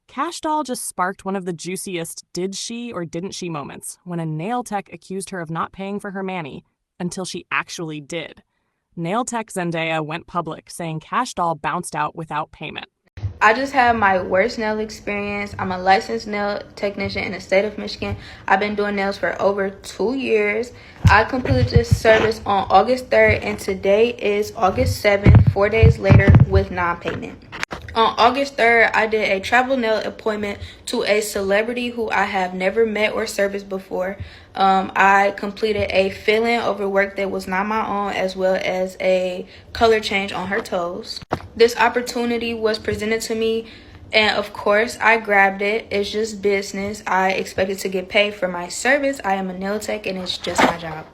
Kash Doll just sparked one of the juiciest did she or didn't she moments when a nail tech accused her of not paying for her mani until she actually did. Nail tech Zendaya went public saying Kash Doll bounced out without payment. I just had my worst nail experience. I'm a licensed nail technician in the state of Michigan. I've been doing nails for over 2 years. I completed this service on August 3rd, and today is August 7th, 4 days later, with non-payment. On August 3rd, I did a travel nail appointment to a celebrity who I have never met or serviced before. I completed a fill-in over work that was not my own, as well as a color change on her toes. This opportunity was presented to me, and of course, I grabbed it. It's just business. I expected to get paid for my service. I am a nail tech, and it's just my job.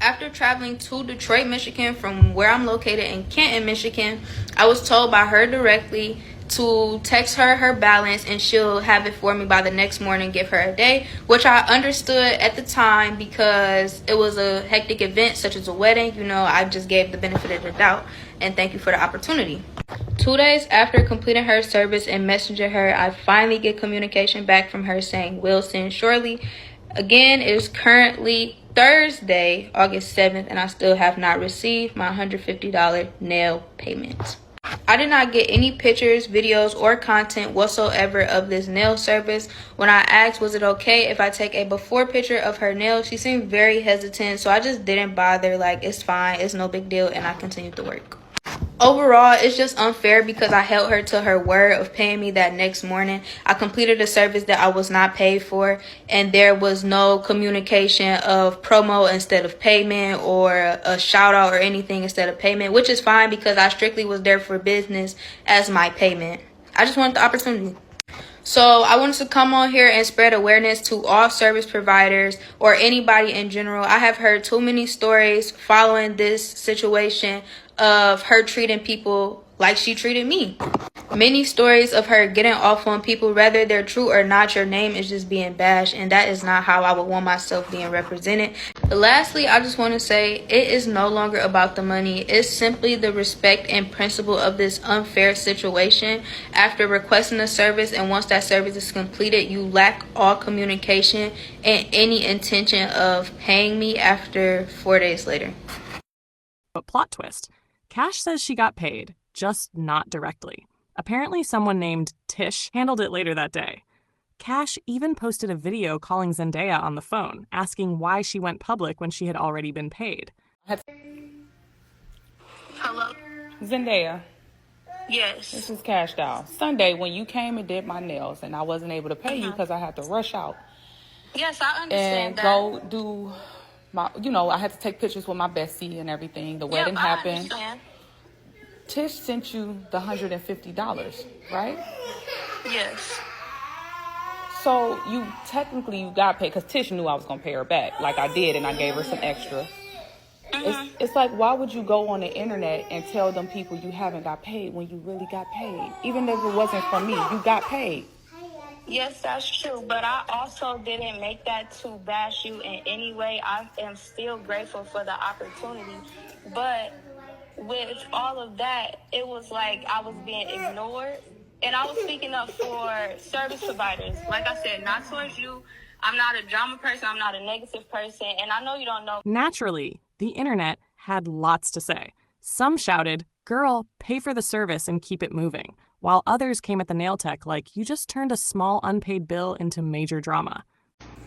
After traveling to Detroit, Michigan, from where I'm located in Canton, Michigan, I was told by her directly to text her her balance and she'll have it for me by the next morning, give her a day, which I understood at the time because it was a hectic event such as a wedding. You know, I just gave the benefit of the doubt, and thank you for the opportunity. 2 days after completing her service and messaging her, I finally get communication back from her saying will send shortly. Again, it is currently Thursday, August 7th, and I still have not received my $150 nail payment. I did not get any pictures, videos, or content whatsoever of this nail service. When I asked was it okay if I take a before picture of her nails, she seemed very hesitant, so I just didn't bother. Like, it's fine, it's no big deal, and I continued to work. Overall, it's just unfair because I held her to her word of paying me that next morning. I completed a service that I was not paid for, and there was no communication of promo instead of payment or a shout out or anything instead of payment, which is fine because I strictly was there for business as my payment. I just wanted the opportunity. So I wanted to come on here and spread awareness to all service providers or anybody in general. I have heard too many stories following this situation of her treating people like she treated me. Many stories of her getting off on people, whether they're true or not. Your name is just being bashed, and that is not how I would want myself being represented. But lastly, I just want to say it is no longer about the money. It's simply the respect and principle of this unfair situation. After requesting a service, and once that service is completed, you lack all communication and any intention of paying me after 4 days later. But plot twist, Kash says she got paid, just not directly. Apparently someone named Tish handled it later that day. Kash even posted a video calling Zendaya on the phone, asking why she went public when she had already been paid. Hello? Zendaya, Yes. this is Kash Doll. Sunday, when you came and did my nails, and I wasn't able to pay you because I had to rush out Yes, I understand and that. go do my, I had to take pictures with my bestie and everything. The wedding happened. I understand. Tish sent you the $150, right? Yes. So you got paid because Tish knew I was gonna pay her back, like I did, and I gave her some extra. It's like, why would you go on the internet and tell them people you haven't got paid when you really got paid? Even if it wasn't from me, you got paid. Yes, that's true. But I also didn't make that to bash you in any way. I am still grateful for the opportunity. But with all of that, it was like I was being ignored. And I was speaking up for service providers. Like I said, not towards you. I'm not a drama person. I'm not a negative person. And I know you don't know. Naturally, the internet had lots to say. Some shouted, "Girl, pay for the service and keep it moving," while others came at the nail tech like, "You just turned a small unpaid bill into major drama."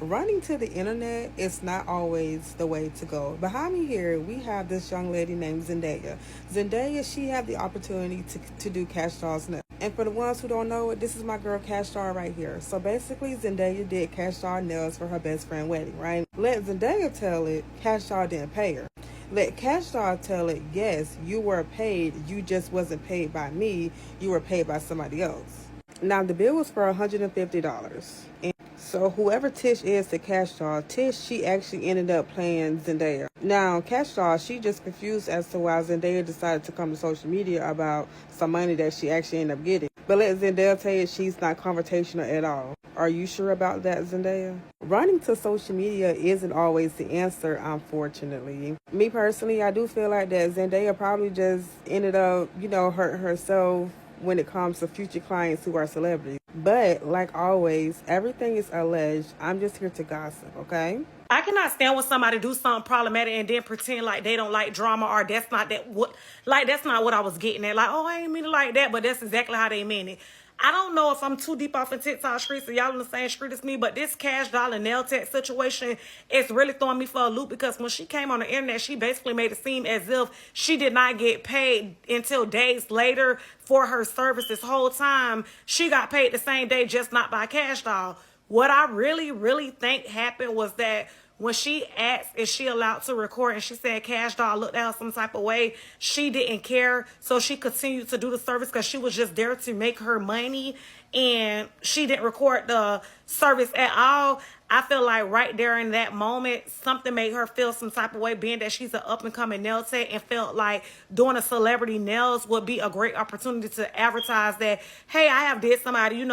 Running to the internet is not always the way to go. Behind me here, we have this young lady named Zendaya. Zendaya, she had the opportunity to do Kash Doll's nails. And for the ones who don't know it, this is my girl Kash Doll right here. So basically, Zendaya did Kash Doll nails for her best friend wedding, right? Let Zendaya tell it, Kash Doll didn't pay her. Let Kash Doll tell it, yes, you were paid, you just wasn't paid by me, you were paid by somebody else. Now, the bill was for $150. And so whoever Tish is to Kash Doll, Tish, she actually ended up playing Zendaya. Now, Kash Doll, she just confused as to why Zendaya decided to come to social media about some money that she actually ended up getting. But let Zendaya tell you, she's not confrontational at all. Are you sure about that, Zendaya? Running to social media isn't always the answer, unfortunately. Me personally, I do feel like that Zendaya probably just ended up, hurting herself when it comes to future clients who are celebrities. But like always, everything is alleged. I'm just here to gossip, okay? I cannot stand when somebody do something problematic and then pretend like they don't like drama, or that's not what I was getting at. Like, oh, I ain't mean it like that, but that's exactly how they mean it. I don't know if I'm too deep off in TikTok streets, so y'all in the same street as me, but this Cash Doll and nail tech situation is really throwing me for a loop, because when she came on the internet, she basically made it seem as if she did not get paid until days later for her service. This whole time, she got paid the same day, just not by Cash Doll. What I really, really think happened was that when she asked if she allowed to record, and she said Cash Doll looked at her some type of way, she didn't care. So she continued to do the service because she was just there to make her money, and she didn't record the service at all. I feel like right there in that moment, something made her feel some type of way, being that she's an up-and-coming nail tech, and felt like doing a celebrity nails would be a great opportunity to advertise that, hey, I have did somebody,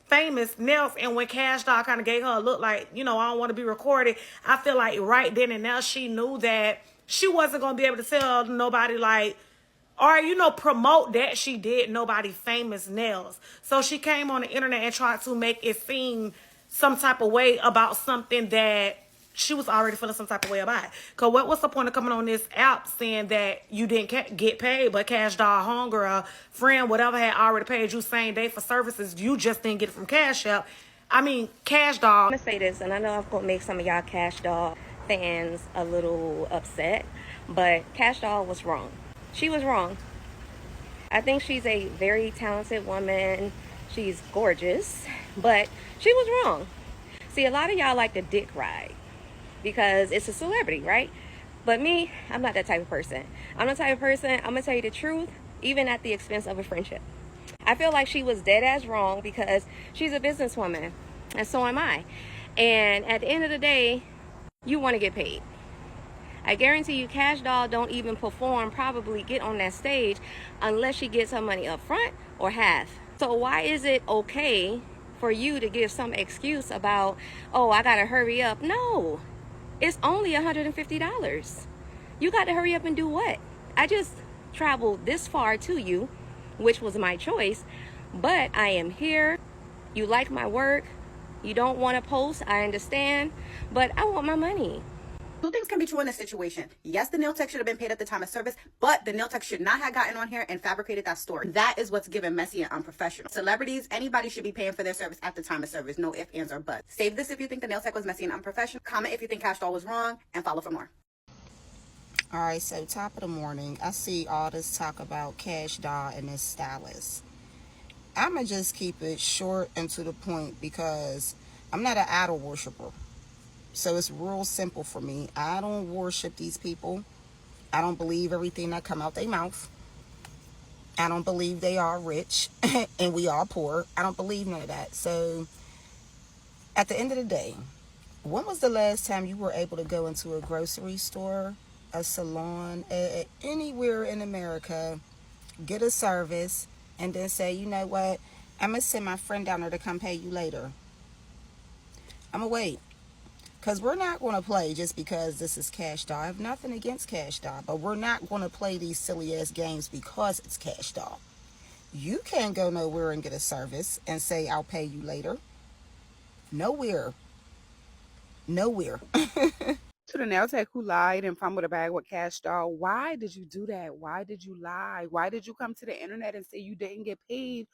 famous nails. And when Cash Doll kind of gave her a look like, I don't want to be recorded, I feel like right then and now she knew that she wasn't going to be able to tell nobody, like, or promote that she did nobody famous nails. So she came on the internet and tried to make it seem some type of way about something that she was already feeling some type of way about. Because what's the point of coming on this app saying that you didn't get paid, but Cash Doll, hunger, a friend, whatever, had already paid you same day for services, you just didn't get it from Cash App? I mean, Cash Doll. I'm gonna say this, and I know I'm gonna make some of y'all Cash Doll fans a little upset, but Cash Doll was wrong. She was wrong. I think she's a very talented woman. She's gorgeous, but she was wrong. See, a lot of y'all like to dick ride because it's a celebrity, right? But me, I'm not that type of person. I'm the type of person, I'm gonna tell you the truth, even at the expense of a friendship. I feel like she was dead ass wrong because she's a businesswoman, and so am I. And at the end of the day, you want to get paid. I guarantee you Cash Doll don't even perform, probably get on that stage, unless she gets her money up front or half. So why is it okay for you to give some excuse about, oh, I gotta hurry up? No, it's only $150. You got to hurry up and do what? I just traveled this far to you, which was my choice, but I am here. You like my work. You don't want to post, I understand, but I want my money. Two things can be true in this situation. Yes, the nail tech should have been paid at the time of service, but the nail tech should not have gotten on here and fabricated that story. That is what's given messy and unprofessional. Celebrities, anybody should be paying for their service at the time of service. No ifs, ands, or buts. Save this if you think the nail tech was messy and unprofessional. Comment if you think Cash Doll was wrong, and follow for more. All right, so top of the morning, I see all this talk about Cash Doll and this stylist. I'm going to just keep it short and to the point because I'm not an idol worshiper. So it's real simple for me. I don't worship these people. I don't believe everything that come out their mouth. I don't believe they are rich and we are poor. I don't believe none of that. So at the end of the day, when was the last time you were able to go into a grocery store, a salon, anywhere in America, get a service, and then say, you know what, I'm going to send my friend down there to come pay you later? I'm going to wait. Because we're not going to play just because this is Cash Doll. I have nothing against Cash Doll, but we're not going to play these silly-ass games because it's Cash Doll. You can't go nowhere and get a service and say, I'll pay you later. Nowhere. Nowhere. To the nail tech who lied and fumbled a bag with Cash Doll, why did you do that? Why did you lie? Why did you come to the internet and say you didn't get paid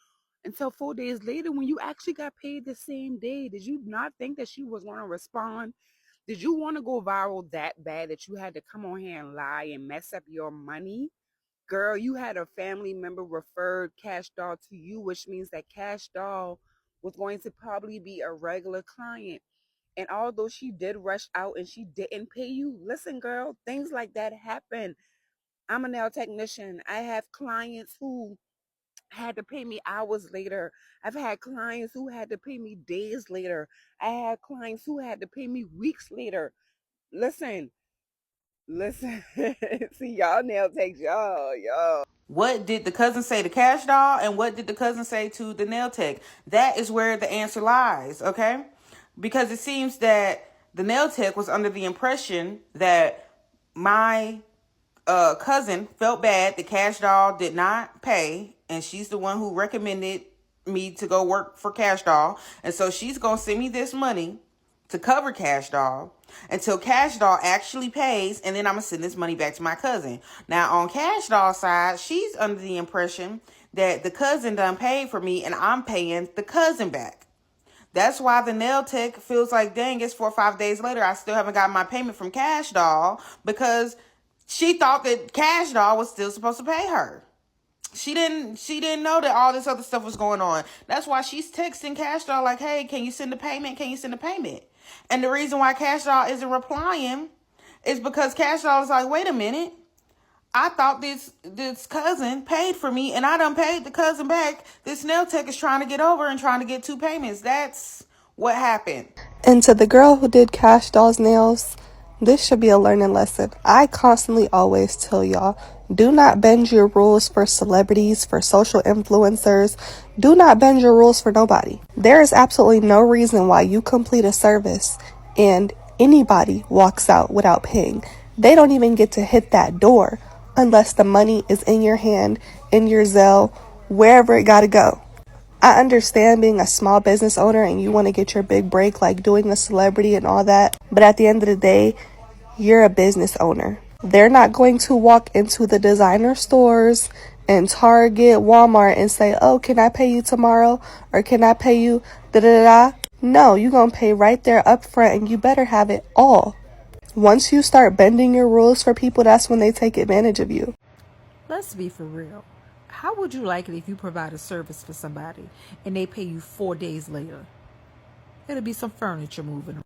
until 4 days later when you actually got paid the same day? Did you not think that she was going to respond? Did you want to go viral that bad that you had to come on here and lie and mess up your money? Girl, you had a family member referred Cash Doll to you, which means that Cash Doll was going to probably be a regular client. And although she did rush out and she didn't pay you, listen, girl, things like that happen. I'm a nail technician. I have clients who had to pay me hours later. I've had clients who had to pay me days later. I had clients who had to pay me weeks later. Listen. See, y'all nail techs, y'all. What did the cousin say to Cash Doll, and what did the cousin say to the nail tech? That is where the answer lies, okay? Because it seems that the nail tech was under the impression that my cousin felt bad that Cash Doll did not pay and she's the one who recommended me to go work for Kash Doll. And so she's going to send me this money to cover Kash Doll until Kash Doll actually pays, and then I'm going to send this money back to my cousin. Now, on Kash Doll's side, she's under the impression that the cousin done paid for me, and I'm paying the cousin back. That's why the nail tech feels like, dang, it's 4 or 5 days later, I still haven't gotten my payment from Kash Doll, because she thought that Kash Doll was still supposed to pay her. She didn't know that all this other stuff was going on. That's why she's texting Kash Doll like, hey, can you send the payment? Can you send the payment? And the reason why Kash Doll isn't replying is because Kash Doll is like, wait a minute. I thought this cousin paid for me, and I done paid the cousin back. This nail tech is trying to get over and trying to get 2 payments. That's what happened. And to the girl who did Kash Doll's nails, this should be a learning lesson. I constantly always tell y'all, do not bend your rules for celebrities, for social influencers. Do not bend your rules for nobody. There is absolutely no reason why you complete a service and anybody walks out without paying. They don't even get to hit that door unless the money is in your hand, in your Zelle, wherever it gotta go. I understand being a small business owner and you want to get your big break, like doing a celebrity and all that. But at the end of the day, you're a business owner. They're not going to walk into the designer stores and Target, Walmart and say, oh, can I pay you tomorrow? Or can I pay you da-da-da-da? No, you're going to pay right there up front, and you better have it all. Once you start bending your rules for people, that's when they take advantage of you. Let's be for real. How would you like it if you provide a service for somebody and they pay you 4 days later? It'll be some furniture moving.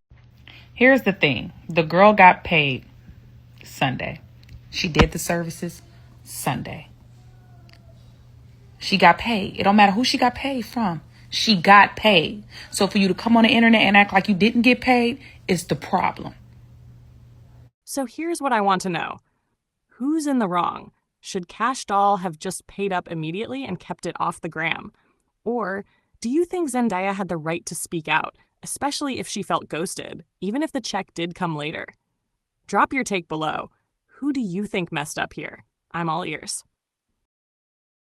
Here's the thing. The girl got paid Sunday. She did the services Sunday. She got paid. It don't matter who she got paid from. She got paid. So for you to come on the internet and act like you didn't get paid is the problem. So here's what I want to know. Who's in the wrong? Should Kash Doll have just paid up immediately and kept it off the gram? Or do you think Zendaya had the right to speak out, especially if she felt ghosted, even if the check did come later? Drop your take below. Who do you think messed up here? I'm all ears.